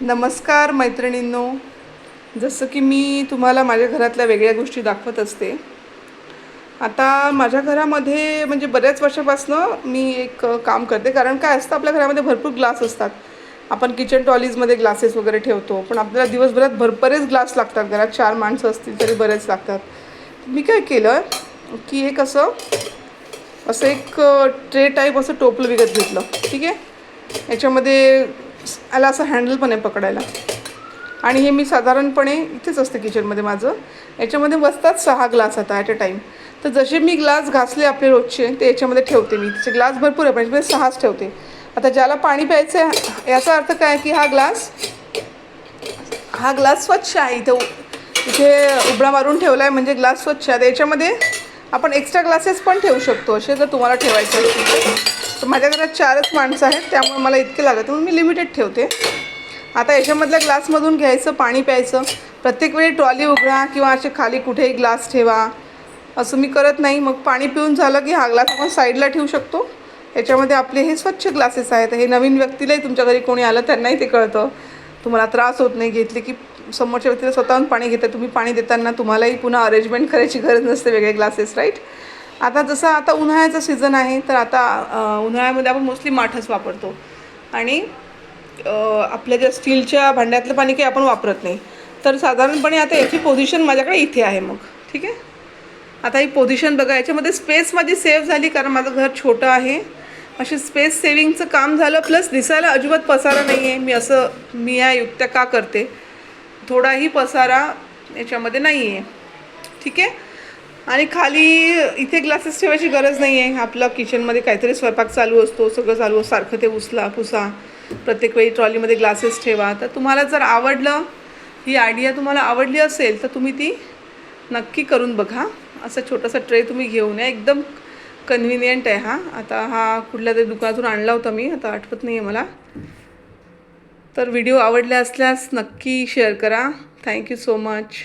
नमस्कार मैत्रिणींनो. जसं की मी तुम्हाला माझ्या घरातल्या वेगळ्या गोष्टी दाखवत असते. आता माझ्या घरामध्ये म्हणजे बऱ्याच वर्षापासून मी एक काम करते. कारण काय असतं, आपल्या घरामध्ये भरपूर ग्लास असतात. आपण किचन ट्रॉलीजमध्ये ग्लासेस वगैरे ठेवतो, पण आपल्याला दिवसभरात बरेच ग्लास लागतात. घरात 4 माणसं असतील तरी बरेच लागतात. मी काय केलं की एक असं एक ट्रे टाईप असं टोपलं विकत घेतलं. ठीक आहे. याच्यामध्ये याला असं हँडल पण आहे पकडायला. आणि हे मी साधारणपणे इथेच असते किचनमध्ये माझं. याच्यामध्ये बसतात 6 ग्लास आता ॲट अ टाईम. तर जसे मी ग्लास घासले आपले रोजचे ते याच्यामध्ये ठेवते. मी त्याचे ग्लास भरपूर आहे, पण याच्यामध्ये 6च ठेवते. आता ज्याला पाणी प्यायचं आहे याचा अर्थ काय की हा ग्लास स्वच्छ आहे. इथे उबळा मारून ठेवला आहे म्हणजे ग्लास स्वच्छ आहे. याच्यामध्ये आपण एक्स्ट्रा ग्लासेस पण ठेवू शकतो असे, जर तुम्हाला ठेवायचे असतील तर. माझ्या घरात 4च माणसं आहेत, त्यामुळे मला इतके लागत म्हणून मी लिमिटेड ठेवते. आता याच्यामधल्या ग्लासमधून घ्यायचं, पाणी प्यायचं. प्रत्येक वेळी ट्रॉली उघडा किंवा असे खाली कुठेही ग्लास ठेवा असं मी करत नाही. मग पाणी पिऊन झालं की हा ग्लास आपण साईडला ठेवू शकतो. याच्यामध्ये आपले हे स्वच्छ ग्लासेस आहेत. हे नवीन व्यक्तीलाही, तुमच्या घरी कोणी आलं त्यांनाही ते कळतं. तुम्हाला त्रास होत नाही. घेतले की समोरच्या व्यक्तीला स्वतःहून पाणी घेतात. तुम्ही पाणी देताना तुम्हालाही पुन्हा अरेंजमेंट करायची गरज नसते वेगळे ग्लासेस, राईट. आता उन्हाळ्याचा सीझन आहे, तर आता उन्हाळ्यामध्ये आपण मोस्टली माठच वापरतो. आणि आपल्या ज्या स्टीलच्या भांड्यातलं पाणी काही आपण वापरत नाही. तर साधारणपणे आता याची पोझिशन माझ्याकडे इथे आहे. मग ठीक आहे. आता ही पोझिशन बघा. याच्यामध्ये स्पेस माझी सेव्ह झाली, कारण माझं घर छोटं आहे. अशी स्पेस सेविंगचं काम झालं. प्लस दिसायला अजिबात पसारा नाही आहे. मी या युक्त्या का करते, थोडाही पसारा याच्यामध्ये नाही आहे. ठीक आहे. आणि खाली इथे ग्लासेस ठेवायची गरज नाही आहे. आपलं किचनमध्ये काहीतरी स्वयंपाक चालू असतो, सगळं चालू असतं, सारखं ते उचला पुसा. प्रत्येक वेळी ट्रॉलीमध्ये ग्लासेस ठेवा. तर तुम्हाला जर ही आयडिया तुम्हाला आवडली असेल तर तुम्ही ती नक्की करून बघा. असा छोटासा ट्रे तुम्ही घेऊन या. एकदम कन्व्हिनियंट आहे हा. आता हा कुठल्या तरी दुकानातून आणला होता मी, आता आठवत नाही आहे मला. तर व्हिडिओ आवडला असल्यास नक्की शेअर करा. Thank you so much.